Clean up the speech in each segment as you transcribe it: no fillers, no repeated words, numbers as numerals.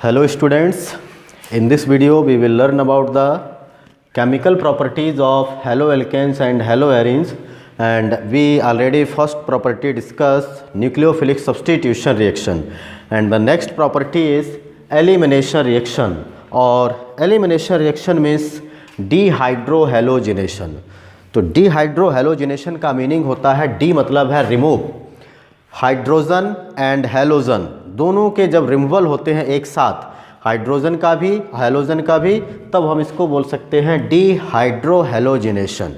Hello students, in this video we will learn about the chemical properties of haloalkanes and haloarenes, and we already first property discussed nucleophilic substitution reaction, and the next property is elimination reaction, or elimination reaction means dehydrohalogenation। तो डिहाइड्रोहैलोजिनेशन का meaning होता है, D मतलब है remove, hydrogen and halogen दोनों के जब removal होते हैं एक साथ, हाइड्रोजन का भी हैलोजन का भी, तब हम इसको बोल सकते हैं डिहाइड्रोहैलोजिनेशन।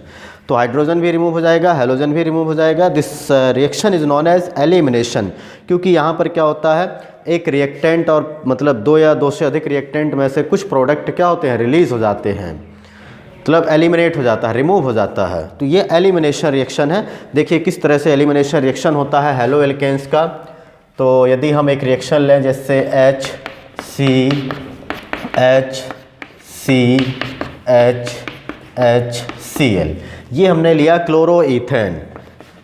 तो हाइड्रोजन भी रिमूव हो जाएगा, हैलोजन भी रिमूव हो जाएगा। This reaction is known as elimination, क्योंकि यहाँ पर क्या होता है, एक रिएक्टेंट और मतलब दो या दो से अधिक रिएक्टेंट में से कुछ प्रोडक्ट क्या होते हैं, रिलीज हो जाते हैं, मतलब एलिमिनेट हो जाता है, रिमूव हो जाता है। तो ये एलिमिनेशन रिएक्शन है। देखिए किस तरह से एलिमिनेशन रिएक्शन होता है हैलो एल्केन्स का। तो यदि हम एक रिएक्शन लें जैसे HCl, ये हमने लिया क्लोरोईथेन।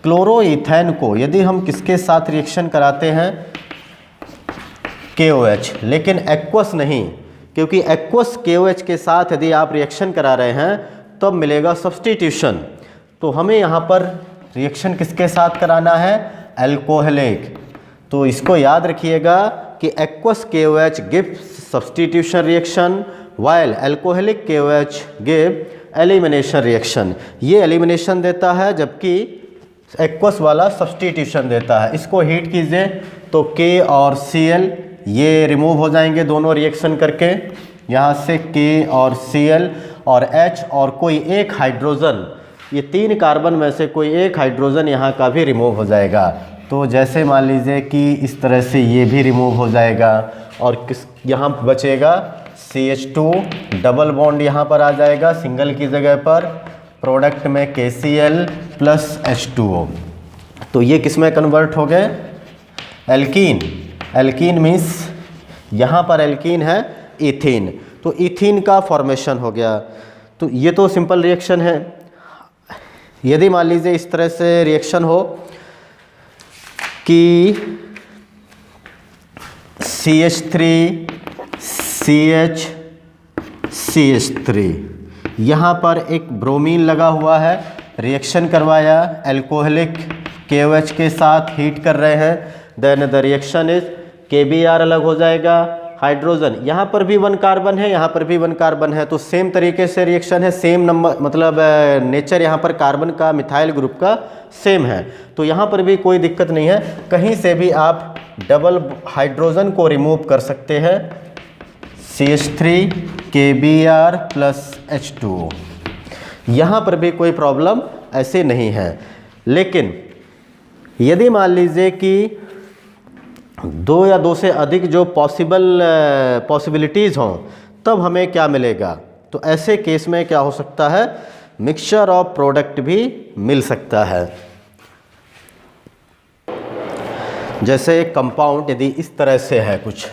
क्लोरोईथेन को यदि हम किसके साथ रिएक्शन कराते हैं, KOH, लेकिन एक्वस नहीं, क्योंकि एक्वस KOH के साथ यदि आप रिएक्शन करा रहे हैं तब मिलेगा सब्स्टिट्यूशन। तो हमें यहाँ पर रिएक्शन किसके साथ कराना है, अल्कोहलिक। तो इसको याद रखिएगा कि aqueous KOH give substitution reaction while alcoholic KOH give elimination reaction. ये एलिमिनेशन देता है जबकि एक्वस वाला सब्स्टिट्यूशन देता है। इसको हीट कीजिए तो K और Cl ये रिमूव हो जाएंगे दोनों रिएक्शन करके, यहाँ से K और Cl और H और कोई एक हाइड्रोजन, ये 3 कार्बन में से कोई एक हाइड्रोजन यहाँ का भी रिमूव हो जाएगा। तो जैसे मान लीजिए कि इस तरह से ये भी रिमूव हो जाएगा और किस यहाँ बचेगा CH2, डबल बॉन्ड यहाँ पर आ जाएगा सिंगल की जगह पर, प्रोडक्ट में KCl प्लस H2O। तो ये किस में कन्वर्ट हो गए, एल्कीन। एल्कीन मीन्स यहाँ पर एल्कीन है इथीन, तो इथीन का फॉर्मेशन हो गया। तो ये तो सिंपल रिएक्शन है। यदि मान लीजिए इस तरह से रिएक्शन हो कि CH3CH3, यहाँ पर एक ब्रोमीन लगा हुआ है, रिएक्शन करवाया अल्कोहलिक KOH के साथ, हीट कर रहे हैं, then the reaction is KBr अलग हो जाएगा, हाइड्रोजन यहाँ पर भी 1 कार्बन है, यहाँ पर भी 1 कार्बन है, तो सेम तरीके से रिएक्शन है, सेम नंबर मतलब नेचर यहाँ पर कार्बन का मिथाइल ग्रुप का सेम है। तो यहाँ पर भी कोई दिक्कत नहीं है, कहीं से भी आप डबल हाइड्रोजन को रिमूव कर सकते हैं, CH3 KBr प्लस H2O, यहाँ पर भी कोई प्रॉब्लम ऐसे नहीं है। लेकिन यदि मान लीजिए कि 2 या 2 से अधिक जो पॉसिबिलिटीज़ हों, तब हमें क्या मिलेगा, तो ऐसे केस में क्या हो सकता है, मिक्सचर ऑफ प्रोडक्ट भी मिल सकता है। जैसे एक कंपाउंड यदि इस तरह से है कुछ,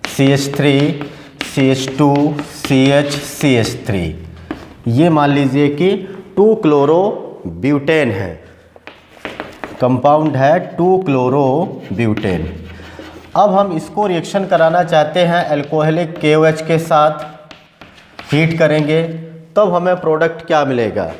CH3 CH2 CH CH3, ये मान लीजिए कि 2 क्लोरोब्यूटेन है, कंपाउंड है 2 क्लोरोब्यूटेन। अब हम इसको रिएक्शन कराना चाहते हैं अल्कोहलिक KOH के साथ, हीट करेंगे तब हमें प्रोडक्ट क्या मिलेगा।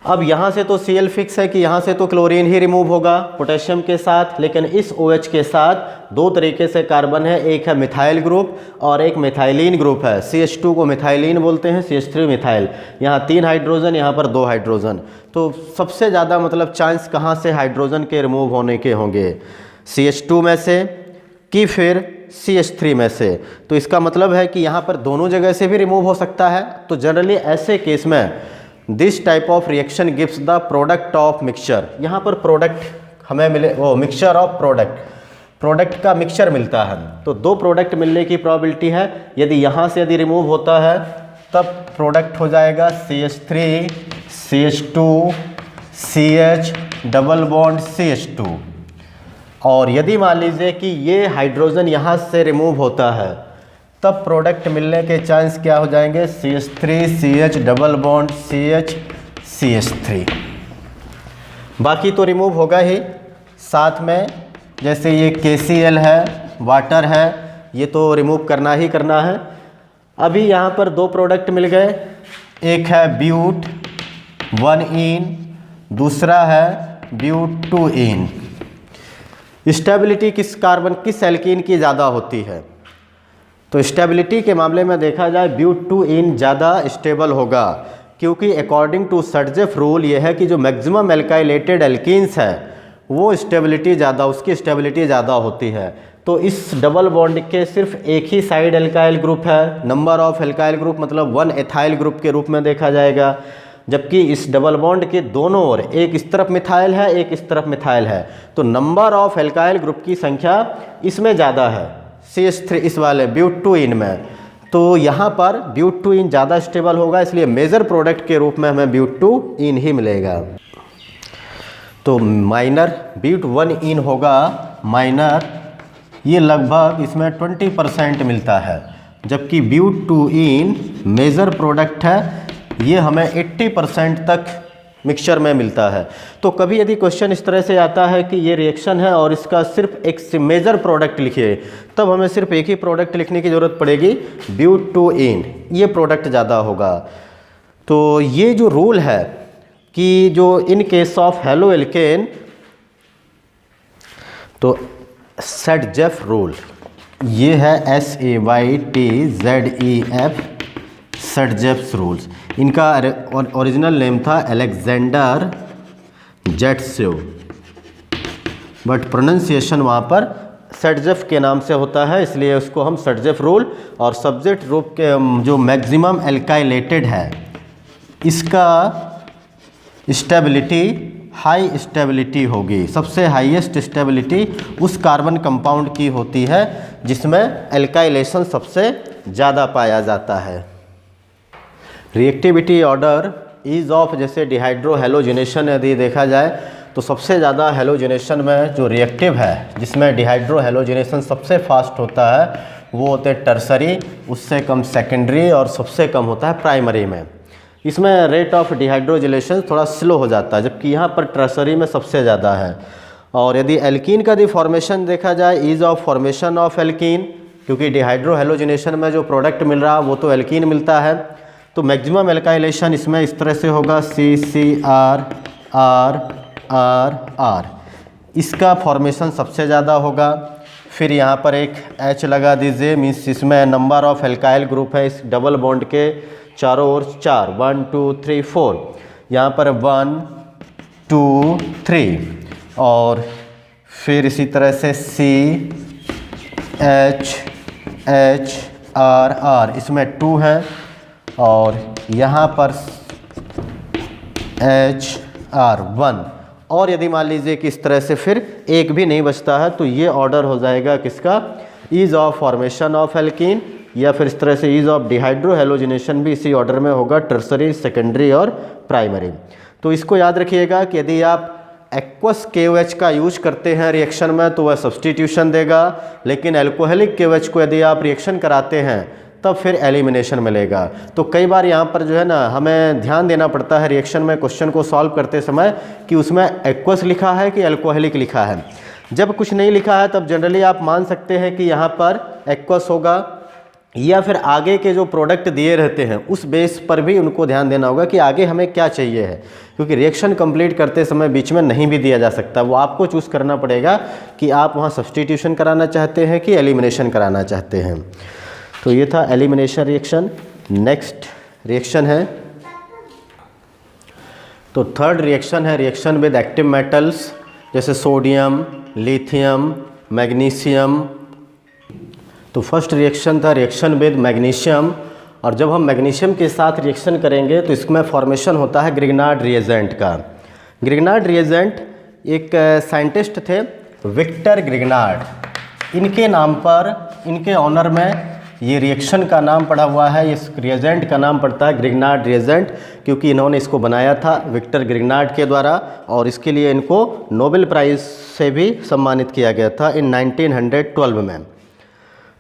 अब यहाँ से तो Cl फिक्स है कि यहाँ से तो क्लोरीन ही रिमूव होगा पोटेशियम के साथ, लेकिन इस OH के साथ 2 तरीके से कार्बन है, एक है मिथाइल ग्रुप और एक मिथाइलिन ग्रुप है। CH2 को मिथाइलिन बोलते हैं, CH3 मिथाइल, यहाँ 3 हाइड्रोजन, यहाँ पर 2 हाइड्रोजन। तो सबसे ज़्यादा मतलब चांस कहाँ से हाइड्रोजन के रिमूव होने के होंगे, CH2 में से कि फिर CH3 में से। तो इसका मतलब है कि यहाँ पर दोनों जगह से भी रिमूव हो सकता है। तो जनरली ऐसे केस में this type of reaction gives the product of mixture. यहाँ पर प्रोडक्ट हमें मिले, वो मिक्सचर ऑफ प्रोडक्ट का मिक्सचर मिलता है। तो 2 प्रोडक्ट मिलने की प्रोबेबिलिटी है। यदि यहाँ से यदि रिमूव होता है तब प्रोडक्ट हो जाएगा CH3 CH2 CH double bond CH2। और यदि मान लीजिए कि ये हाइड्रोजन यहाँ से रिमूव होता है तब प्रोडक्ट मिलने के चांस क्या हो जाएंगे, CH3 CH double bond CH CH3। बाकी तो रिमूव होगा ही। साथ में जैसे ये KCl है वाटर है, ये तो रिमूव करना ही करना है। अभी यहाँ पर दो प्रोडक्ट मिल गए, एक है ब्यूट 1इन, दूसरा है ब्यूट 2इन। स्टेबिलिटी किस कार्बन किस एल्कीन की ज़्यादा होती है? तो स्टेबिलिटी के मामले में देखा जाए ब्यूट 2इन ज़्यादा स्टेबल होगा, क्योंकि अकॉर्डिंग टू सर्जेफ रूल ये है कि जो मैक्सिमम एल्काइलेटेड एल्कीन्स है वो स्टेबिलिटी ज़्यादा, उसकी स्टेबिलिटी ज़्यादा होती है। तो इस डबल बॉन्ड के सिर्फ एक ही साइड एल्काइल ग्रुप है, नंबर ऑफ एल्काइल ग्रुप मतलब 1 एथाइल ग्रुप के रूप में देखा जाएगा, जबकि इस डबल बॉन्ड के दोनों ओर एक इस तरफ मिथाइल है, एक इस तरफ मिथाइल है, तो नंबर ऑफ एल्काइल ग्रुप की संख्या इसमें ज़्यादा है CH3 इस वाले ब्यूट 2इन में। तो यहाँ पर ब्यूट 2इन ज़्यादा स्टेबल होगा, इसलिए मेजर प्रोडक्ट के रूप में हमें ब्यूट 2इन ही मिलेगा। तो माइनर ब्यूट 1इन होगा माइनर, ये लगभग इसमें 20% मिलता है, जबकि ब्यूट 2इन मेजर प्रोडक्ट है, ये हमें 80% तक मिक्सचर में मिलता है। तो कभी यदि क्वेश्चन इस तरह से आता है कि ये रिएक्शन है और इसका सिर्फ एक मेजर प्रोडक्ट लिखिए, तब हमें सिर्फ एक ही प्रोडक्ट लिखने की ज़रूरत पड़ेगी, ब्यूट 2इन, ये प्रोडक्ट ज़्यादा होगा। तो ये जो रूल है कि जो in case of halo alkane, तो सर्जेफ रूल, ये है SAYTZEF सर्जेफ्स रूल्स। इनका ओरिजिनल नेम था अलेक्जेंडर जेट्सेव, बट प्रोनाउंसिएशन वहाँ पर सर्जेफ के नाम से होता है, इसलिए उसको हम सर्जेफ रूल। और सब्जेक्ट रूप के जो मैक्सिमम एल्काइलेटेड है, इसका स्टेबिलिटी हाई स्टेबिलिटी होगी, सबसे हाईएस्ट स्टेबिलिटी उस कार्बन कंपाउंड की होती है जिसमें एल्काइलेशन सबसे ज़्यादा पाया जाता है। रिएक्टिविटी ऑर्डर ईज ऑफ, जैसे डिहाइड्रो हेलोजिनेशन यदि देखा जाए तो सबसे ज़्यादा हेलोजिनेशन में जो रिएक्टिव है जिसमें डिहाइड्रो हेलोजिनेशन सबसे फास्ट होता है वो होते हैं टर्सरी, उससे कम सेकेंडरी और सबसे कम होता है प्राइमरी में। इसमें रेट ऑफ डिहाइड्रोजिनेशन थोड़ा स्लो हो जाता है, जबकि यहाँ पर टर्सरी में सबसे ज़्यादा है। और यदि एल्कीन का भी फॉर्मेशन देखा जाए, ease of formation of alkene, क्योंकि डिहाइड्रो हेलोजिनेशन में जो प्रोडक्ट मिल रहा वो तो एल्कीन मिलता है, तो मैक्सिमम एल्काइलेशन इसमें इस तरह से होगा CCR, इसका फॉर्मेशन सबसे ज़्यादा होगा। फिर यहाँ पर एक H लगा दीजिए, मीन्स इसमें नंबर ऑफ एल्काइल ग्रुप है इस डबल बॉन्ड के चारों ओर 4, 1 2 3 4, यहाँ पर 1 2 3, और फिर इसी तरह से CHR, इसमें 2 है, और यहाँ पर HR1, और यदि मान लीजिए कि इस तरह से फिर एक भी नहीं बचता है, तो ये ऑर्डर हो जाएगा किसका, ease of formation of alkene, या फिर इस तरह से ईज ऑफ डिहाइड्रो हेलोजिनेशन भी इसी ऑर्डर में होगा, टर्सरी, सेकेंडरी और प्राइमरी। तो इसको याद रखिएगा कि यदि आप एक्वस KOH का यूज करते हैं रिएक्शन में तो वह सब्सटीट्यूशन देगा, लेकिन एल्कोहलिक KOH को यदि आप रिएक्शन कराते हैं तब फिर एलिमिनेशन मिलेगा। तो कई बार यहाँ पर जो है ना हमें ध्यान देना पड़ता है रिएक्शन में क्वेश्चन को सॉल्व करते समय कि उसमें एक्वस लिखा है कि एल्कोहलिक लिखा है। जब कुछ नहीं लिखा है तब जनरली आप मान सकते हैं कि यहाँ पर एक्वस होगा, या फिर आगे के जो प्रोडक्ट दिए रहते हैं उस बेस पर भी उनको ध्यान देना होगा कि आगे हमें क्या चाहिए है, क्योंकि रिएक्शन कंप्लीट करते समय बीच में नहीं भी दिया जा सकता, वो आपको चूज़ करना पड़ेगा कि आप वहाँ सब्सटीट्यूशन कराना चाहते हैं कि एलिमिनेशन कराना चाहते हैं। तो ये था एलिमिनेशन रिएक्शन। नेक्स्ट रिएक्शन है, तो थर्ड रिएक्शन है रिएक्शन विद एक्टिव मेटल्स, जैसे सोडियम, लिथियम, मैग्नीशियम। तो फर्स्ट रिएक्शन था रिएक्शन विद मैग्नीशियम, और जब हम मैग्नीशियम के साथ रिएक्शन करेंगे तो इसमें फॉर्मेशन होता है ग्रिग्नार्ड रिएजेंट का। ग्रिग्नार्ड रिएजेंट एक साइंटिस्ट थे विक्टर ग्रिग्नार्ड, इनके नाम पर, इनके ऑनर में ये रिएक्शन का नाम पड़ा हुआ है, इस रिएजेंट का नाम पड़ता है ग्रिग्नार्ड रिएजेंट, क्योंकि इन्होंने इसको बनाया था विक्टर ग्रिग्नार्ड के द्वारा, और इसके लिए इनको नोबेल प्राइज़ से भी सम्मानित किया गया था इन 1912 में।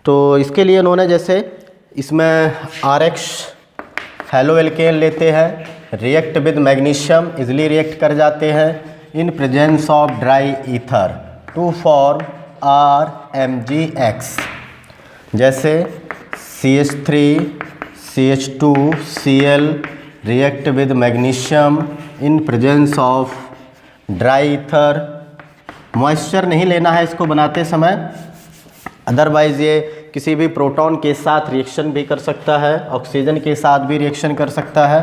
तो इसके लिए इन्होंने, जैसे इसमें RH हेलो एल्केन लेते हैं, react with magnesium, easily react कर जाते हैं in presence of dry ether to form RMgX। जैसे CH3 CH2 Cl react with magnesium in presence of dry ether। Moisture नहीं लेना है इसको बनाते समय, अदरवाइज़ ये किसी भी प्रोटॉन के साथ रिएक्शन भी कर सकता है, ऑक्सीजन के साथ भी रिएक्शन कर सकता है।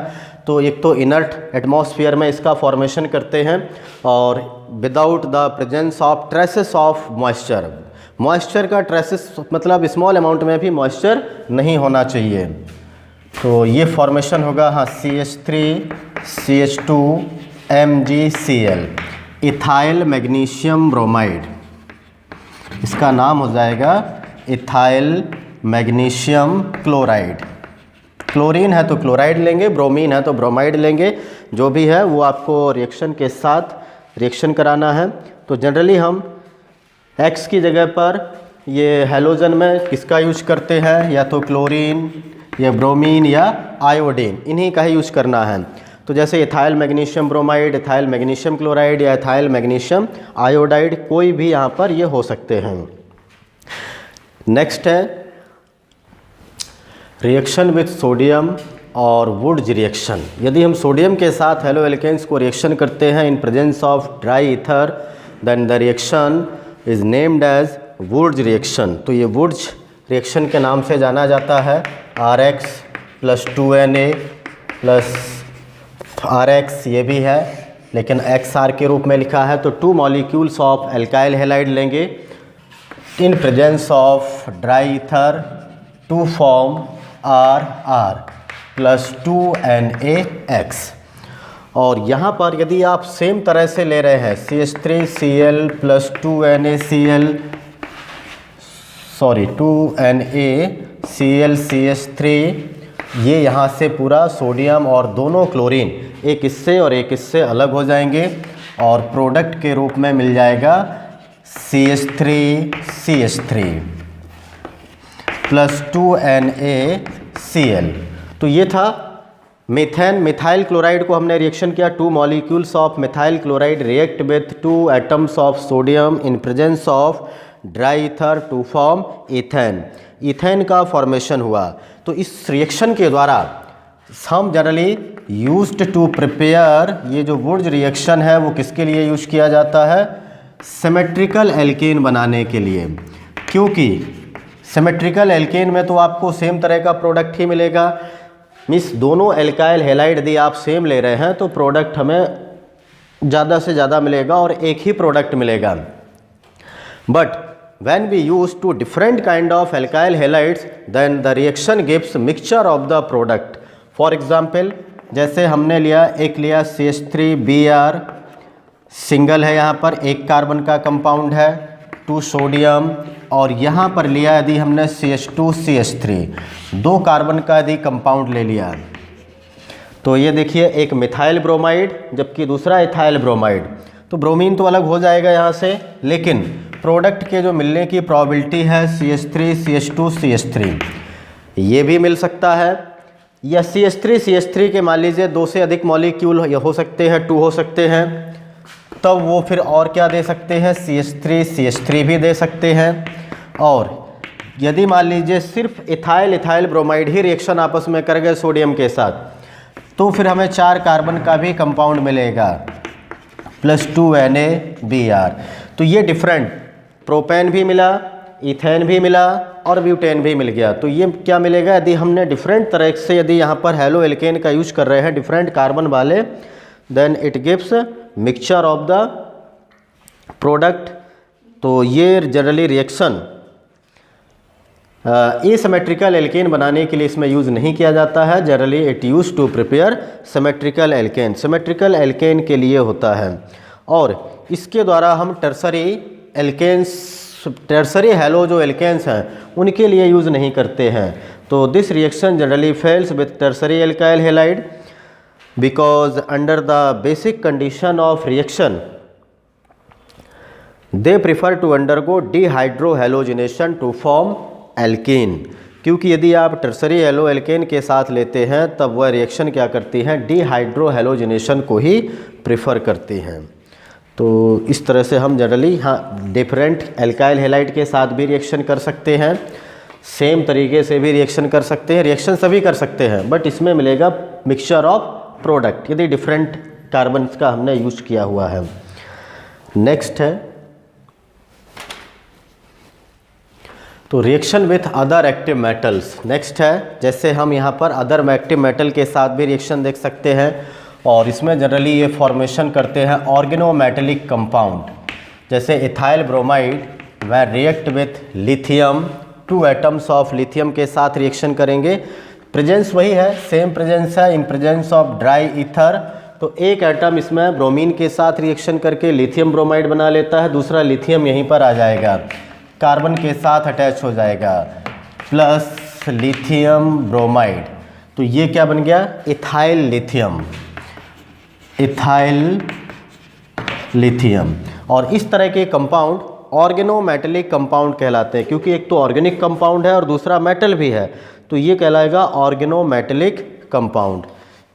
तो एक तो इनर्ट एटमॉस्फेयर में इसका फॉर्मेशन करते हैं और without the presence of traces of moisture. Moisture का ट्रेसेस मतलब स्मॉल अमाउंट में भी मॉइस्चर नहीं होना चाहिए। तो ये फॉर्मेशन होगा हाँ CH3 CH2 MgCl, ethyl magnesium bromide. इसका नाम हो जाएगा इथाइल मैग्नीशियम क्लोराइड। क्लोरीन है तो क्लोराइड लेंगे, ब्रोमीन है तो ब्रोमाइड लेंगे, जो भी है वो आपको रिएक्शन के साथ रिएक्शन कराना है। तो जनरली हम X की जगह पर ये हैलोजन में किसका यूज करते हैं, या तो क्लोरीन या ब्रोमीन या आयोडीन, इन्हीं का ही यूज करना है। तो जैसे ethyl magnesium bromide, ethyl magnesium chloride या इथाइल मैग्नीशियम आयोडाइड, कोई भी यहाँ पर ये हो सकते हैं। नेक्स्ट है रिएक्शन विथ सोडियम और वुड्स रिएक्शन। यदि हम सोडियम के साथ हेलो एल्केन्स को रिएक्शन करते हैं in presence of dry ether, then the reaction is named as Wurtz reaction. तो ये वुड्स रिएक्शन के नाम से जाना जाता है। RX + 2Na + RX ये भी है, लेकिन XR के रूप में लिखा है। तो 2 मॉलिक्यूल्स ऑफ एल्काइल हैलाइड लेंगे in presence of dry ether to form RR + 2NaX। और यहाँ पर यदि आप सेम तरह से ले रहे हैं CH3 Cl + 2NaCl, sorry 2NaCl CH3, ये यहाँ से पूरा सोडियम और दोनों क्लोरीन एक इससे और एक इससे अलग हो जाएंगे और प्रोडक्ट के रूप में मिल जाएगा CH3 CH3 + 2NaCl। तो ये था मीथेन। मिथाइल क्लोराइड को हमने रिएक्शन किया, 2 molecules of methyl chloride react with 2 atoms of sodium in presence of dry ether to form ethane. Ethane का फॉर्मेशन हुआ। तो इस रिएक्शन के द्वारा हम जनरली यूज्ड टू प्रिपेयर, ये जो वुड्स रिएक्शन है वो किसके लिए यूज किया जाता है, सिमेट्रिकल एल्केन बनाने के लिए। क्योंकि सिमेट्रिकल एल्केन में तो आपको सेम तरह का प्रोडक्ट ही मिलेगा। मीन्स दोनों एल्काइल हैलाइड यदि आप सेम ले रहे हैं तो प्रोडक्ट हमें ज़्यादा से ज़्यादा मिलेगा और एक ही प्रोडक्ट मिलेगा। But when we use two different kind of alkyl halides, then the reaction gives mixture of the product. For example, जैसे हमने लिया CH3Br सिंगल है, यहाँ पर एक कार्बन का कंपाउंड है, 2 सोडियम, और यहाँ पर लिया यदि हमने CH2CH3 2 कार्बन का यदि कंपाउंड ले लिया, तो ये देखिए एक मिथाइल ब्रोमाइड जबकि दूसरा इथाइल ब्रोमाइड। तो ब्रोमीन तो अलग हो जाएगा यहाँ से, लेकिन प्रोडक्ट के जो मिलने की प्रोबेबिलिटी है CH3 CH2 CH3 ये भी मिल सकता है, या CH3 CH3 के मान लीजिए 2 से अधिक मॉलिक्यूल हो सकते हैं, 2 हो सकते हैं, तब वो फिर और क्या दे सकते हैं, CH3 CH3 भी दे सकते हैं। और यदि मान लीजिए सिर्फ इथाइल ब्रोमाइड ही रिएक्शन आपस में कर गए सोडियम के साथ, तो फिर हमें 4 कार्बन का भी कंपाउंड मिलेगा + 2NaBr। तो ये डिफरेंट प्रोपेन भी मिला, इथेन भी मिला और ब्यूटेन भी मिल गया। तो ये क्या मिलेगा, यदि हमने डिफरेंट तरह से यदि यहाँ पर हेलो एल्केन का यूज कर रहे हैं डिफरेंट कार्बन वाले, then it gives mixture of the product. तो ये जनरली रिएक्शन एसिमेट्रिकल एल्केन बनाने के लिए इसमें यूज़ नहीं किया जाता है। Generally it use to prepare symmetrical alkane, symmetrical alkane के लिए होता है। और इसके द्वारा हम टर्सरी एल्केन्स, टर्सरी हेलो जो एल्केन्स हैं उनके लिए यूज़ नहीं करते हैं। तो this reaction generally fails with tertiary alkyl halide because under the basic condition of reaction they prefer to undergo dehydrohalogenation to form alkene. क्योंकि यदि आप टर्सरी हेलो एल्केन के साथ लेते हैं तब वह रिएक्शन क्या करती हैं, डिहाइड्रोहेलोजिनेशन को ही प्रिफर करती हैं। तो इस तरह से हम जनरली हाँ डिफरेंट एल्काइल हैलाइड के साथ भी रिएक्शन कर सकते हैं, सेम तरीके से भी रिएक्शन कर सकते हैं, रिएक्शन सभी कर सकते हैं, बट इसमें मिलेगा मिक्सचर ऑफ प्रोडक्ट यदि डिफरेंट कार्बन का हमने यूज किया हुआ है। नेक्स्ट है तो reaction with other active metals. Next है जैसे हम यहाँ पर अदर एक्टिव मेटल के साथ भी रिएक्शन देख सकते हैं और इसमें जनरली ये फॉर्मेशन करते हैं ऑर्गेनोमेटेलिक कंपाउंड, जैसे इथाइल ब्रोमाइड वह react with lithium, 2 atoms of lithium के साथ रिएक्शन करेंगे। प्रेजेंस वही है, सेम प्रेजेंस है इन प्रेजेंस ऑफ ड्राई ईथर। तो एक एटम इसमें ब्रोमीन के साथ रिएक्शन करके लिथियम ब्रोमाइड बना लेता है, दूसरा लिथियम यहीं पर आ जाएगा, कार्बन के साथ अटैच हो जाएगा, प्लस लिथियम ब्रोमाइड। तो ये क्या बन गया, इथाइल लिथियम, इथाइल लिथियम। और इस तरह के कंपाउंड ऑर्गेनोमेटेलिक कंपाउंड कहलाते हैं, क्योंकि एक तो ऑर्गेनिक कंपाउंड है और दूसरा मेटल भी है, तो ये कहलाएगा ऑर्गेनोमेटेलिक कंपाउंड।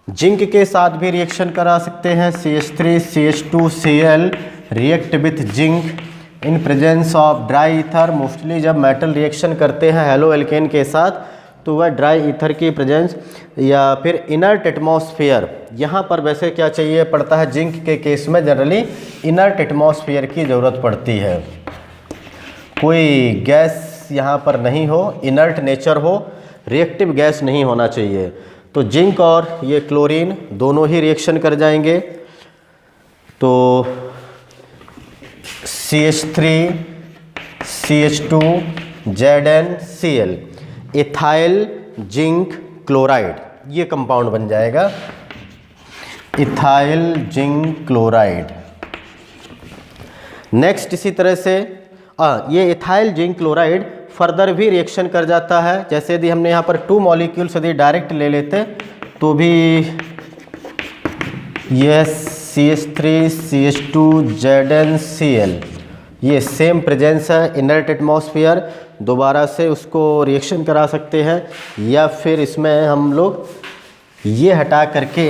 जिंक के साथ भी रिएक्शन करा सकते हैं, CH3 CH2Cl react with zinc in presence of dry ether. Mostly जब मेटल रिएक्शन करते हैं हेलो एल्केन के साथ तो वह ड्राई ईथर की प्रेजेंस या फिर इनर्ट एटमॉस्फेयर, यहाँ पर वैसे क्या चाहिए पड़ता है, जिंक के केस में जनरली इनर्ट एटमॉस्फेयर की ज़रूरत पड़ती है, कोई गैस यहाँ पर नहीं हो, इनर्ट नेचर हो, रिएक्टिव गैस नहीं होना चाहिए। तो जिंक और ये क्लोरीन दोनों ही रिएक्शन कर जाएंगे। तो CH3 CH2 ZnCl ethyl zinc chloride, ये कंपाउंड बन जाएगा इथाइल जिंक क्लोराइड। नेक्स्ट इसी तरह से ये इथाइल जिंक क्लोराइड फर्दर भी रिएक्शन कर जाता है। जैसे यदि हमने यहाँ पर 2 मॉलिक्यूल्स यदि डायरेक्ट ले लेते तो भी ये CH3 CH2 ZnCl ये सेम प्रेजेंस है, इनर्ट एटमॉस्फेयर, दोबारा से उसको रिएक्शन करा सकते हैं, या फिर इसमें हम लोग ये हटा करके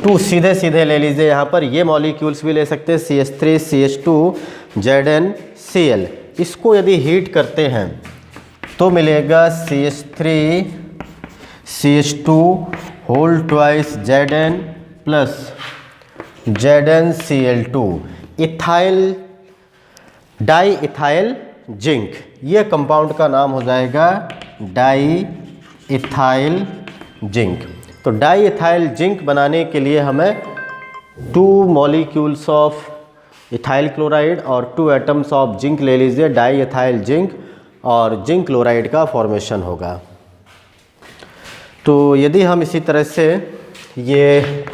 2 सीधे सीधे ले लीजिए, यहाँ पर ये मॉलिक्यूल्स भी ले सकते हैं CH3 CH2 ZnCl। इसको यदि हीट करते हैं तो मिलेगा CH3 CH2 whole twice Zn plus ZnCl2 ethyl diethyl zinc, ये कंपाउंड का नाम हो जाएगा डाई इथाइल जिंक। तो डाई इथाइल जिंक बनाने के लिए हमें 2 मॉलिक्यूल्स ऑफ इथाइल क्लोराइड और 2 एटम्स ऑफ जिंक ले लीजिए, डाई इथाइल जिंक और जिंक क्लोराइड का फॉर्मेशन होगा। तो यदि हम इसी तरह से ये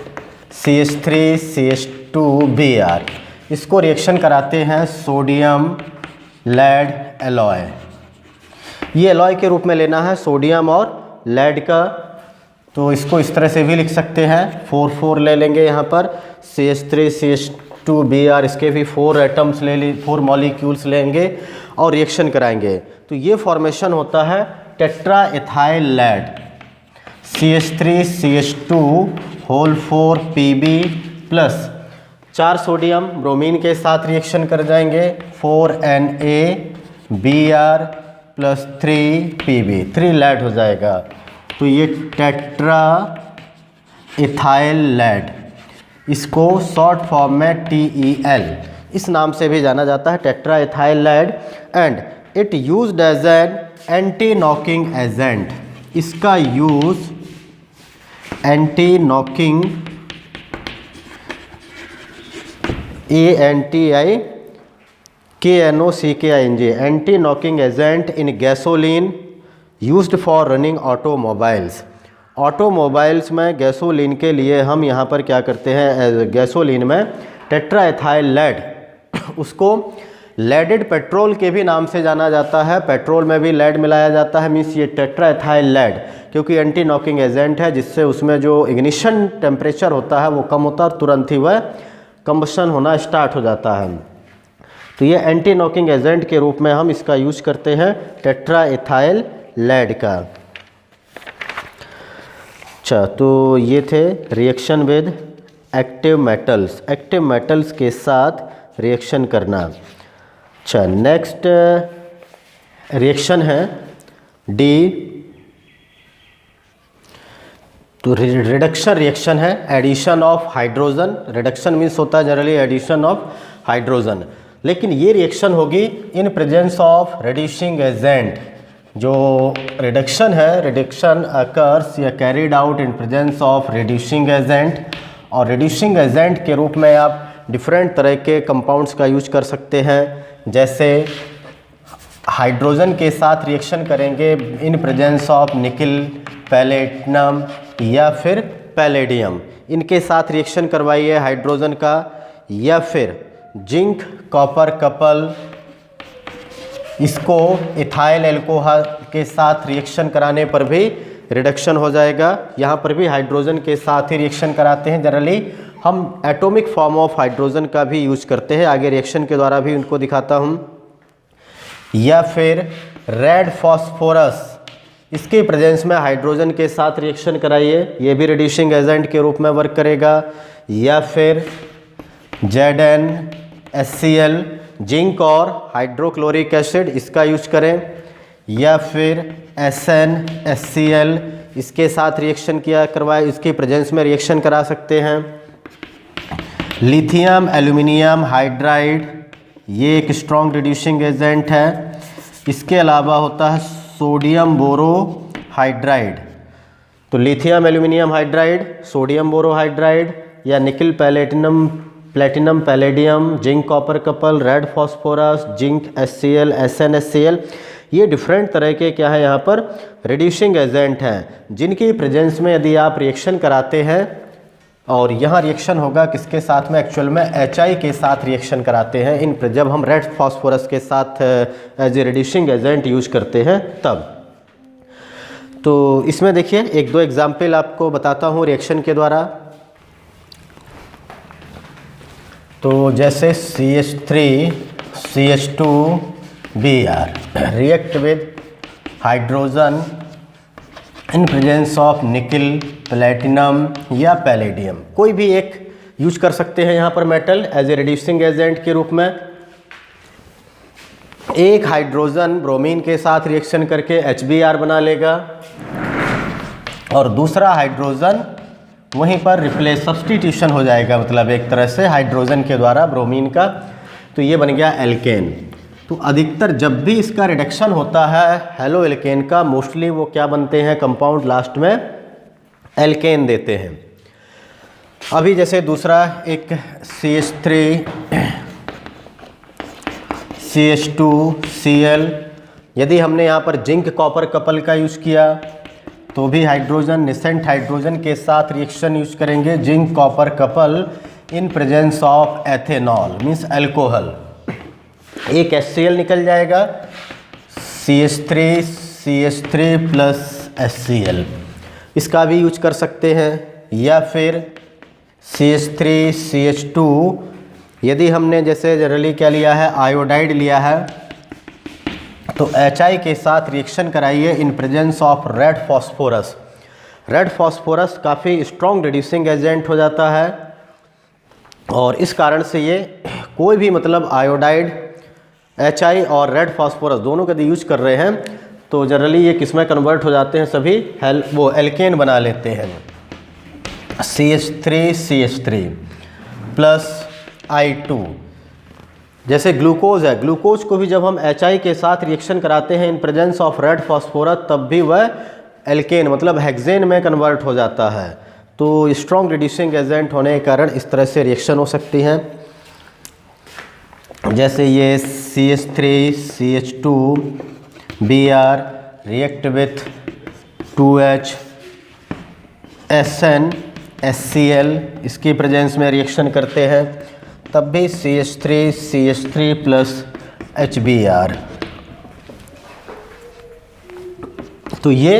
CH3 CH2Br इसको रिएक्शन कराते हैं सोडियम लेड एलॉय, ये एलॉय के रूप में लेना है सोडियम और लेड का, तो इसको इस तरह से भी लिख सकते हैं 4 ले लेंगे यहाँ पर CH3 CH2Br, इसके भी 4 एटम्स ले ली, 4 मॉलिक्यूल्स लेंगे और रिएक्शन कराएंगे। तो ये फॉर्मेशन होता है tetra ethyl lead, CH3 CH2 whole 4 Pb plus 4 sodium bromine के साथ रिएक्शन कर जाएंगे 4Na Br plus 3 Pb, 3 lead हो जाएगा। तो ये टेट्रा इथाइल लेड, इसको शॉर्ट फॉर्म में TEL इस नाम से भी जाना जाता है, tetra ethyl lead, and it used as an anti knocking agent. इसका use anti knocking ANTIKNOCKING anti knocking agent in gasoline used for running automobiles. Automobiles में गैसोलीन के लिए हम यहाँ पर क्या करते हैं, गैसोलीन में टेट्राइथाइल लेड, उसको लेडेड पेट्रोल के भी नाम से जाना जाता है, पेट्रोल में भी लेड मिलाया जाता है, मीन्स ये टेट्राइथाइल लेड क्योंकि एंटी नॉकिंग एजेंट है, जिससे उसमें जो इग्निशन टेम्परेचर होता है वो कम होता है और तुरंत ही वह कंबशन होना स्टार्ट हो जाता है। तो ये एंटी नॉकिंग एजेंट के रूप में हम इसका यूज करते हैं टेट्राइथाइल लेड का। अच्छा, तो ये थे रिएक्शन विद एक्टिव मेटल्स के साथ रिएक्शन करना। अच्छा, नेक्स्ट रिएक्शन है डी, तो रिडक्शन रिएक्शन है, addition of hydrogen. Reduction means होता है जनरली एडिशन ऑफ हाइड्रोजन, लेकिन ये रिएक्शन होगी इन प्रेजेंस ऑफ रिड्यूसिंग एजेंट। जो रिडक्शन है, रिडक्शन अकर्स या carried out in presence of reducing agent, और रिड्यूसिंग एजेंट के रूप में आप डिफरेंट तरह के कंपाउंड्स का यूज कर सकते हैं। जैसे हाइड्रोजन के साथ रिएक्शन करेंगे इन प्रेजेंस ऑफ निकिल, पैलेटिनम या फिर पैलेडियम, इनके साथ रिएक्शन करवाइए हाइड्रोजन का। या फिर जिंक कॉपर कपल, इसको इथाइल एल्कोहल के साथ रिएक्शन कराने पर भी रिडक्शन हो जाएगा। यहाँ पर भी हाइड्रोजन के साथ ही रिएक्शन कराते हैं। जनरली हम एटॉमिक फॉर्म ऑफ हाइड्रोजन का भी यूज करते हैं, आगे रिएक्शन के द्वारा भी उनको दिखाता हूँ। या फिर रेड फॉस्फोरस, इसके प्रेजेंस में हाइड्रोजन के साथ रिएक्शन कराइए, ये भी रिड्यूसिंग एजेंट के रूप में वर्क करेगा। या फिर ZnHCl, जिंक और हाइड्रोक्लोरिक एसिड, इसका यूज करें। या फिर SnHCl, इसके साथ रिएक्शन किया करवाए, इसके प्रेजेंस में रिएक्शन करा सकते हैं। लिथियम एल्यूमिनियम हाइड्राइड, ये एक स्ट्रॉन्ग रिड्यूसिंग एजेंट है। इसके अलावा होता है सोडियम बोरोहाइड्राइड, तो lithium aluminium hydride, sodium borohydride या nickel platinum palladium, zinc copper couple, red phosphorus, zinc HCl, SnHCl, ये डिफरेंट तरह के क्या है यहाँ पर रिड्यूसिंग एजेंट हैं, जिनकी प्रेजेंस में यदि आप रिएक्शन कराते हैं, और यहाँ रिएक्शन होगा किसके साथ में, एक्चुअल में HI के साथ रिएक्शन कराते हैं इन जब हम रेड फॉस्फोरस के साथ as a reducing agent use करते हैं तब। तो इसमें देखिए एक दो एग्जाम्पल आपको बताता हूँ रिएक्शन के द्वारा। तो जैसे CH3 CH2Br react with hydrogen in presence of nickel, platinum या पैलेडियम, कोई भी एक यूज कर सकते हैं यहाँ पर metal as a reducing agent के रूप में। एक हाइड्रोजन ब्रोमीन के साथ रिएक्शन करके HBr बना लेगा, और दूसरा हाइड्रोजन वहीं पर रिप्लेस सब्स्टिट्यूशन हो जाएगा, मतलब एक तरह से हाइड्रोजन के द्वारा ब्रोमीन का, तो ये बन गया एल्केन। तो अधिकतर जब भी इसका रिडक्शन होता है हेलो एल्केन का, मोस्टली वो क्या बनते हैं कंपाउंड, लास्ट में एल्केन देते हैं। अभी जैसे दूसरा एक CH3 CH2Cl, यदि हमने यहाँ पर जिंक कॉपर कपल का यूज़ किया तो भी हाइड्रोजन निसेंट हाइड्रोजन के साथ रिएक्शन यूज करेंगे, zinc copper couple in presence of ethanol means alcohol, एक HCl निकल जाएगा, CH3 प्लस HCl, इसका भी यूज कर सकते हैं। या फिर CH3 CH2, यदि हमने जैसे जनरली क्या लिया है, आयोडाइड लिया है, तो HI के साथ रिएक्शन कराइए इन presence of red phosphorus. Red phosphorus काफ़ी स्ट्रॉन्ग रिड्यूसिंग एजेंट हो जाता है, और इस कारण से ये कोई भी मतलब आयोडाइड, HI और रेड फॉस्फोरस दोनों का यदि यूज कर रहे हैं तो जनरली ये किस में कन्वर्ट हो जाते हैं, सभी वो एल्केन बना लेते हैं। CH3 प्लस I2, जैसे ग्लूकोज है, ग्लूकोज को भी जब हम HI के साथ रिएक्शन कराते हैं in presence of red phosphorus, तब भी वह एल्केन मतलब हेक्सेन में कन्वर्ट हो जाता है। तो स्ट्रॉन्ग रिड्यूसिंग एजेंट होने के कारण इस तरह से रिएक्शन हो सकती हैं। जैसे ये CH3 CH2Br react with 2H SnHCl, इसकी प्रेजेंस में रिएक्शन करते हैं, तब भी CH3 प्लस HBr। तो ये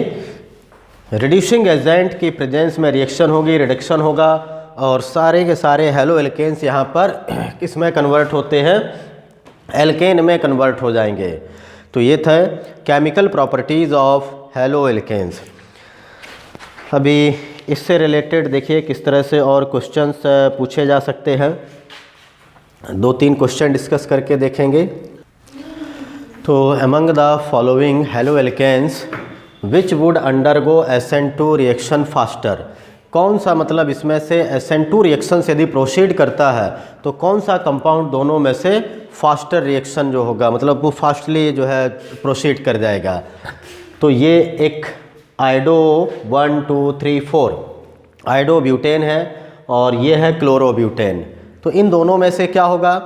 रिड्यूसिंग एजेंट की प्रेजेंस में रिएक्शन होगी, रिडक्शन होगा, और सारे के सारे हेलो एल्केन्स यहाँ पर किस में कन्वर्ट होते हैं, एल्केन में कन्वर्ट हो जाएंगे। तो ये था chemical properties of haloalkanes. अभी इससे रिलेटेड देखिए किस तरह से और क्वेश्चंस पूछे जा सकते हैं। 2-3 क्वेश्चन डिस्कस करके देखेंगे। तो among the following haloalkanes which would undergo SN2 reaction faster, कौन सा मतलब इसमें से SN2 रिएक्शन से यदि प्रोसीड करता है तो कौन सा कंपाउंड दोनों में से फास्टर रिएक्शन जो होगा, मतलब वो फास्टली जो है प्रोसीड कर जाएगा। तो ये एक आइडो 1 2 3 4 आइडो ब्यूटेन है और ये है क्लोरोब्यूटेन। तो इन दोनों में से क्या होगा,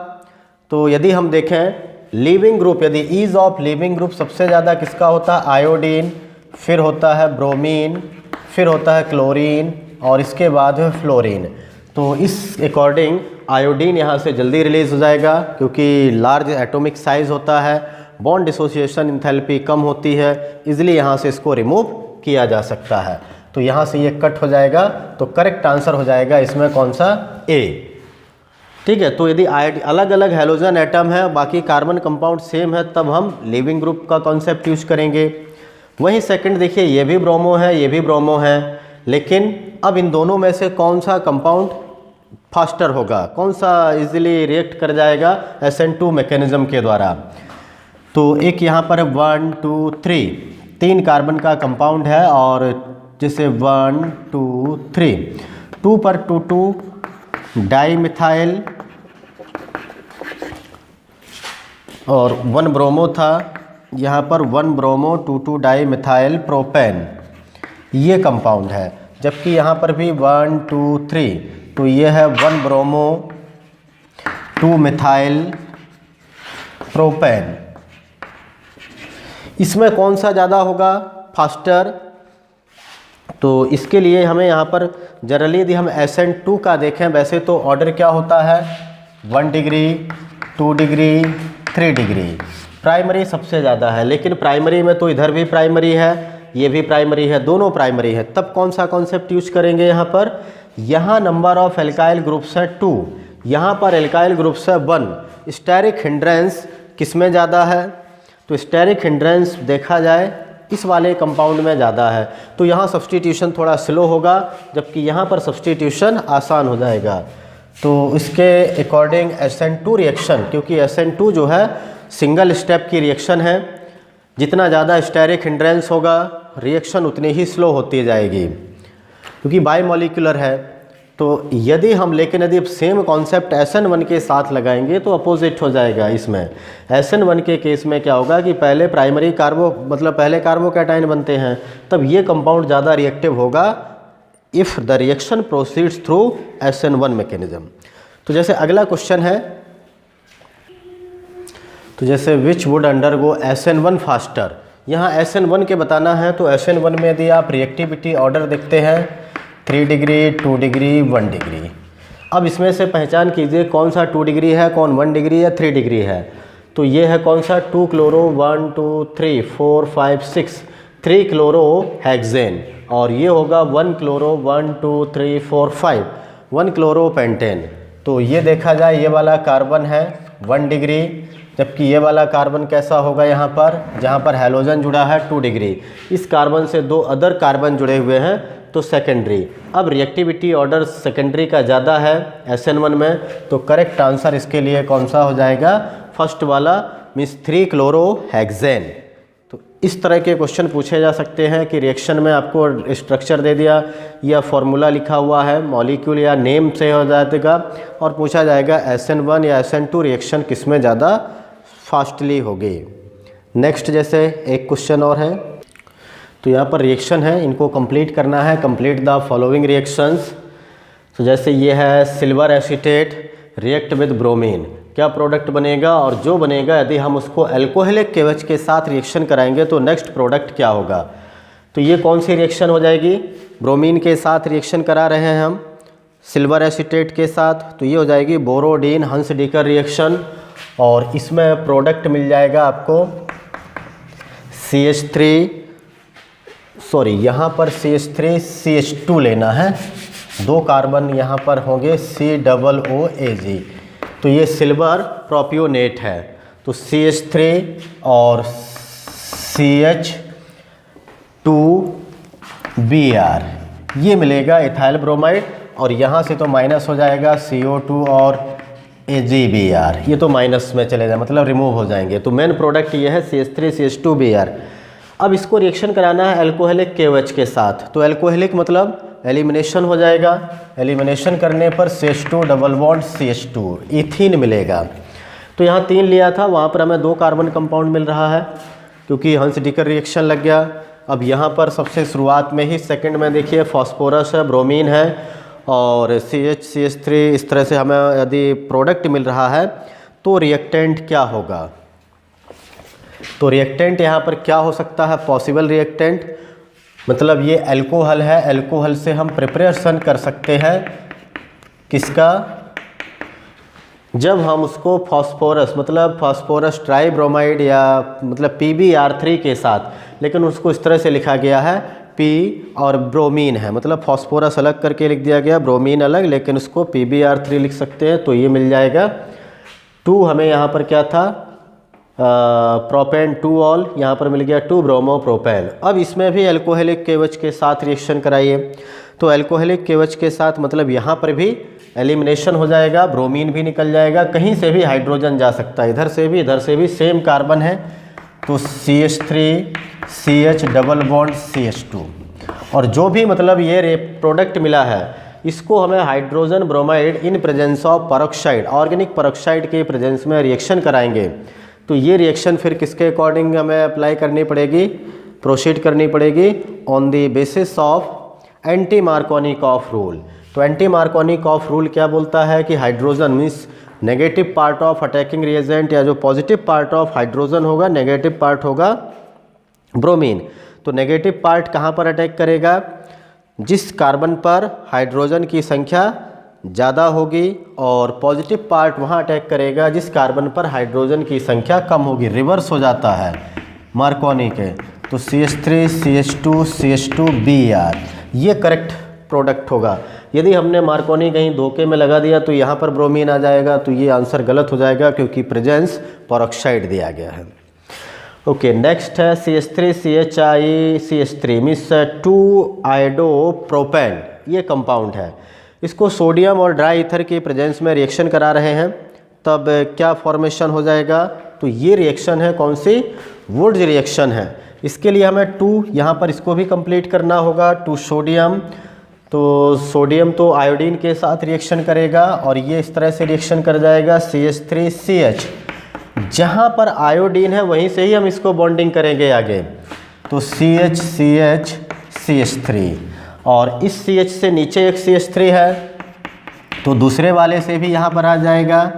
तो यदि हम देखें लीविंग ग्रुप, यदि ईज ऑफ लीविंग ग्रुप सबसे ज़्यादा किसका होता है, आयोडीन, फिर होता है ब्रोमीन, फिर होता है क्लोरीन और इसके बाद है फ्लोरीन। तो इस अकॉर्डिंग आयोडीन यहाँ से जल्दी रिलीज़ हो जाएगा क्योंकि लार्ज एटॉमिक साइज़ होता है, बॉन्ड डिसोसिएशन इंथैल्पी कम होती है, इजीली यहाँ से इसको रिमूव किया जा सकता है। तो यहाँ से ये कट हो जाएगा। तो करेक्ट आंसर हो जाएगा इसमें कौन सा, ए। ठीक है। तो यदि अलग अलग हैलोजन एटम है, बाकी कार्बन कंपाउंड सेम है, तब हम लिविंग ग्रुप का कॉन्सेप्ट यूज करेंगे। वहीं सेकंड देखिए ये भी ब्रोमो है, ये भी ब्रोमो है, लेकिन अब इन दोनों में से कौन सा कंपाउंड फास्टर होगा, कौन सा इजीली रिएक्ट कर जाएगा SN2 मैकेनिज्म के द्वारा। तो एक यहाँ पर 1 2 3 3 कार्बन का कंपाउंड है और जैसे 1 2 3 2 पर 2 2 डाई मिथाइल और 1 ब्रोमो था, यहाँ पर 1 ब्रोमो 2 2 डाई मिथाइल प्रोपेन, ये कंपाउंड है। जबकि यहाँ पर भी 1 2 3 तो ये है 1 ब्रोमो 2 मिथाइल प्रोपेन। इसमें कौन सा ज़्यादा होगा फास्टर, तो इसके लिए हमें यहाँ पर जनरली यदि हम SN2 का देखें, वैसे तो ऑर्डर क्या होता है 1 डिग्री 2 डिग्री 3 डिग्री, प्राइमरी सबसे ज़्यादा है, लेकिन प्राइमरी में तो इधर भी प्राइमरी है, ये भी प्राइमरी है, दोनों प्राइमरी है। तब कौन सा कॉन्सेप्ट यूज करेंगे यहाँ पर, यहाँ नंबर ऑफ एल्काइल ग्रुप्स है 2, यहाँ पर एल्काइल ग्रुप्स है 1। स्टेरिक हिंड्रेंस किस में ज़्यादा है, तो स्टेरिक हिंड्रेंस देखा जाए इस वाले कंपाउंड में ज़्यादा है। तो यहाँ सब्स्टिट्यूशन थोड़ा स्लो होगा, जबकि यहाँ पर सब्स्टिट्यूशन आसान हो जाएगा। तो इसके अकॉर्डिंग SN2 रिएक्शन, क्योंकि SN2 जो है सिंगल स्टेप की रिएक्शन है, जितना ज़्यादा स्टेरिक हिंड्रेंस होगा रिएक्शन उतनी ही स्लो होती जाएगी क्योंकि बाईमॉलिक्यूलर है। तो यदि हम लेकिन यदि सेम कॉन्सेप्ट SN1 के साथ लगाएंगे तो अपोजिट हो जाएगा। इसमें SN1 के केस में क्या होगा कि पहले प्राइमरी पहले कार्बोकैटायन बनते हैं, तब ये कंपाउंड ज़्यादा रिएक्टिव होगा if the reaction proceeds through SN1 mechanism. तो जैसे अगला क्वेश्चन है, तो जैसे विच वुड अंडरगो SN1 फास्टर, यहाँ SN1 के बताना है। तो SN1 में यदि आप रिएक्टिविटी ऑर्डर देखते हैं 3 डिग्री 2 डिग्री 1 डिग्री। अब इसमें से पहचान कीजिए कौन सा 2 डिग्री है, कौन 1 डिग्री या 3 डिग्री है। तो ये है कौन सा 2 क्लोरो 1 2 3 4 5 6 3 क्लोरो हेक्सेन, और ये होगा 1 क्लोरो 1 2 3 4 5 1 क्लोरो पेंटेन। तो ये देखा जाए ये वाला कार्बन है 1 डिग्री, जबकि ये वाला कार्बन कैसा होगा यहाँ पर, जहाँ पर हैलोजन जुड़ा है 2 डिग्री। इस कार्बन से 2 अदर कार्बन जुड़े हुए हैं तो सेकेंडरी। अब रिएक्टिविटी ऑर्डर सेकेंडरी का ज़्यादा है SN1 में, तो करेक्ट आंसर इसके लिए कौन सा हो जाएगा, फर्स्ट वाला मीन्स 3 क्लोरो हेक्सेन। तो इस तरह के क्वेश्चन पूछे जा सकते हैं कि रिएक्शन में आपको स्ट्रक्चर दे दिया या फॉर्मूला लिखा हुआ है, मॉलिक्यूल या नेम से हो जाएगा और पूछा जाएगा SN1 या SN2 रिएक्शन किस में ज़्यादा फास्टली होगी। नेक्स्ट जैसे एक क्वेश्चन और है, तो यहाँ पर रिएक्शन है, इनको कंप्लीट करना है। Complete the following reactions. तो जैसे ये है silver acetate react with bromine, क्या प्रोडक्ट बनेगा, और जो बनेगा यदि हम उसको अल्कोहलिक KOH के साथ रिएक्शन कराएंगे तो नेक्स्ट प्रोडक्ट क्या होगा। तो ये कौन सी रिएक्शन हो जाएगी, ब्रोमीन के साथ रिएक्शन करा रहे हैं हम सिल्वर एसीटेट के साथ, तो ये हो जाएगी बोरोडीन हंस-डीकर रिएक्शन, और इसमें प्रोडक्ट मिल जाएगा आपको यहाँ पर CH3 CH2 लेना है, 2 कार्बन यहाँ पर होंगे COOAG, तो ये सिल्वर प्रोपियोनेट है। तो CH3 और CH2Br ये मिलेगा इथाइल ब्रोमाइड, और यहाँ से तो माइनस हो जाएगा CO2 और AgBr, ये तो माइनस में चले जाए मतलब रिमूव हो जाएंगे। तो मेन प्रोडक्ट ये है CH3CH2Br। अब इसको रिएक्शन कराना है एल्कोहलिक KOH के साथ, तो एल्कोहलिक मतलब एलिमिनेशन हो जाएगा। एलिमिनेशन करने पर CH2 double bond CH2 ethene मिलेगा। तो यहाँ 3 लिया था, वहाँ पर हमें 2 कार्बन कंपाउंड मिल रहा है क्योंकि हंस डीकर रिएक्शन लग गया। अब यहाँ पर सबसे शुरुआत में ही सेकंड में देखिए फॉस्फोरस है, ब्रोमीन है और CH3, इस तरह से हमें यदि प्रोडक्ट मिल रहा है तो रिएक्टेंट क्या होगा। तो रिएक्टेंट यहाँ पर क्या हो सकता है, पॉसिबल रिएक्टेंट मतलब ये अल्कोहल है, अल्कोहल से हम प्रिपरेशन कर सकते हैं किसका, जब हम उसको फॉस्फोरस मतलब फॉस्फोरस ट्राईब्रोमाइड या मतलब PbR3 के साथ, लेकिन उसको इस तरह से लिखा गया है P और ब्रोमीन है, मतलब फॉस्फोरस अलग करके लिख दिया गया, ब्रोमीन अलग, लेकिन उसको PbR3 लिख सकते हैं। तो ये मिल जाएगा 2, हमें यहाँ पर क्या था प्रोपेन 2 ऑल, यहाँ पर मिल गया 2 ब्रोमो प्रोपेन। अब इसमें भी अल्कोहलिक KOH के साथ रिएक्शन कराइए, तो अल्कोहलिक KOH के साथ मतलब यहाँ पर भी एलिमिनेशन हो जाएगा, ब्रोमीन भी निकल जाएगा, कहीं से भी हाइड्रोजन जा सकता है, इधर से भी सेम कार्बन है, तो CH3CH डबल बॉन्ड CH2। और जो भी मतलब ये प्रोडक्ट मिला है इसको हमें hydrogen bromide in presence of peroxide, organic peroxide के प्रेजेंस में रिएक्शन कराएंगे। तो ये रिएक्शन फिर किसके अकॉर्डिंग हमें अप्लाई करनी पड़ेगी, प्रोसीड करनी पड़ेगी on the basis of anti Markovnikov rule. तो एंटी मार्कोनिकॉफ रूल क्या बोलता है कि hydrogen means negative part of attacking reagent, या जो पॉजिटिव पार्ट ऑफ हाइड्रोजन होगा नेगेटिव पार्ट होगा ब्रोमीन। तो नेगेटिव पार्ट कहाँ पर अटैक करेगा, जिस कार्बन पर हाइड्रोजन की संख्या ज़्यादा होगी, और पॉजिटिव पार्ट वहाँ अटैक करेगा जिस कार्बन पर हाइड्रोजन की संख्या कम होगी। रिवर्स हो जाता है मार्कोनी के। तो CH3 CH2 CH2Br ये करेक्ट प्रोडक्ट होगा। यदि हमने मार्कोनी कहीं धोखे में लगा दिया तो यहाँ पर ब्रोमीन आ जाएगा, तो ये आंसर गलत हो जाएगा क्योंकि प्रेजेंस परऑक्साइड दिया गया है। ओके, नेक्स्ट है CH3CHI मीन्स 2 आयोडोप्रोपेन, ये कंपाउंड है। इसको सोडियम और ड्राई ईथर के प्रेजेंस में रिएक्शन करा रहे हैं, तब क्या फॉर्मेशन हो जाएगा, तो ये रिएक्शन है कौन सी, वुड्स रिएक्शन है। इसके लिए हमें 2 यहाँ पर इसको भी कंप्लीट करना होगा, 2 सोडियम, तो सोडियम तो आयोडीन के साथ रिएक्शन करेगा और ये इस तरह से रिएक्शन कर जाएगा CH3CH, जहाँ पर आयोडीन है वहीं से ही हम इसको बॉन्डिंग करेंगे आगे, तो CH और इस CH से नीचे एक CH3 है तो दूसरे वाले से भी यहाँ पर आ जाएगा।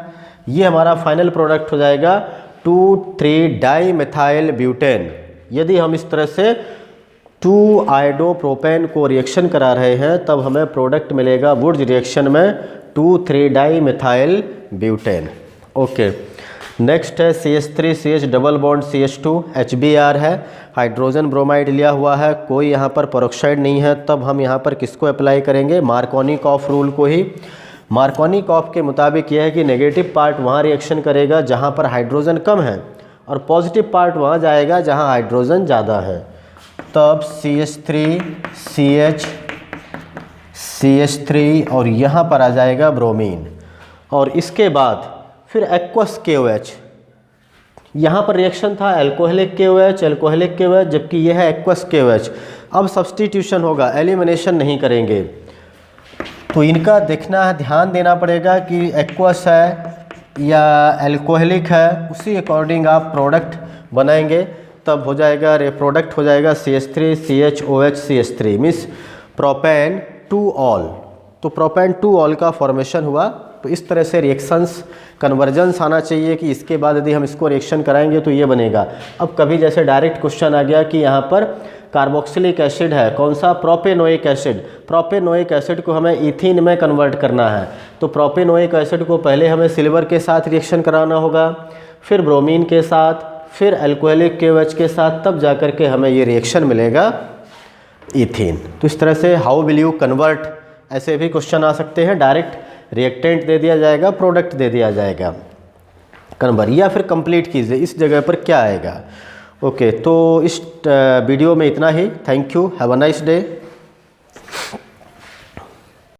ये हमारा फाइनल प्रोडक्ट हो जाएगा 2,3-डाईमिथाइल ब्यूटेन। यदि हम इस तरह से 2 आयोडोप्रोपेन को रिएक्शन करा रहे हैं तब हमें प्रोडक्ट मिलेगा वुड्स रिएक्शन में 2,3-डाईमिथाइल ब्यूटेन। ओके, नेक्स्ट है CH3CH double bond CH2 HBr है, हाइड्रोजन ब्रोमाइड लिया हुआ है, कोई यहाँ पर परऑक्साइड नहीं है, तब हम यहाँ पर किसको अप्लाई करेंगे, मार्कोनिकॉफ रूल को ही। मार्कोनिकॉफ के मुताबिक यह है कि नेगेटिव पार्ट वहाँ रिएक्शन करेगा जहाँ पर हाइड्रोजन कम है और पॉजिटिव पार्ट वहाँ जाएगा जहाँ हाइड्रोजन ज़्यादा है। तब CH3 और यहाँ पर आ जाएगा ब्रोमीन, और इसके बाद फिर एक्वस KOH, यहाँ पर रिएक्शन था अल्कोहलिक KOH, जबकि यह है एक्वस KOH। अब सब्स्टिट्यूशन होगा, एलिमिनेशन नहीं करेंगे, तो इनका देखना है, ध्यान देना पड़ेगा कि एक्वस है या अल्कोहलिक है, उसी अकॉर्डिंग आप प्रोडक्ट बनाएंगे, तब हो जाएगा प्रोडक्ट हो जाएगा CH3CHOH CH3 means propane 2 all. तो प्रोपेन 2 ऑल का फॉर्मेशन हुआ। तो इस तरह से रिएक्शंस कन्वर्जेंस आना चाहिए कि इसके बाद यदि हम इसको रिएक्शन कराएंगे तो ये बनेगा। अब कभी जैसे डायरेक्ट क्वेश्चन आ गया कि यहाँ पर कार्बोक्सिलिक एसिड है, कौन सा, प्रोपेनोइक एसिड। प्रोपेनोइक एसिड को हमें इथीन में कन्वर्ट करना है, तो प्रोपेनोइक एसिड को पहले हमें सिल्वर के साथ रिएक्शन कराना होगा, फिर ब्रोमीन के साथ, फिर अल्कोहलिक KOH के साथ, तब जाकर के हमें ये रिएक्शन मिलेगा इथीन। तो इस तरह से हाउ विल यू कन्वर्ट, ऐसे भी क्वेश्चन आ सकते हैं। डायरेक्ट रिएक्टेंट दे दिया जाएगा, प्रोडक्ट दे दिया जाएगा, कन्वर्ट, या फिर कंप्लीट कीजिए, इस जगह पर क्या आएगा। ओके, तो इस वीडियो में इतना ही। Thank you, have a nice day.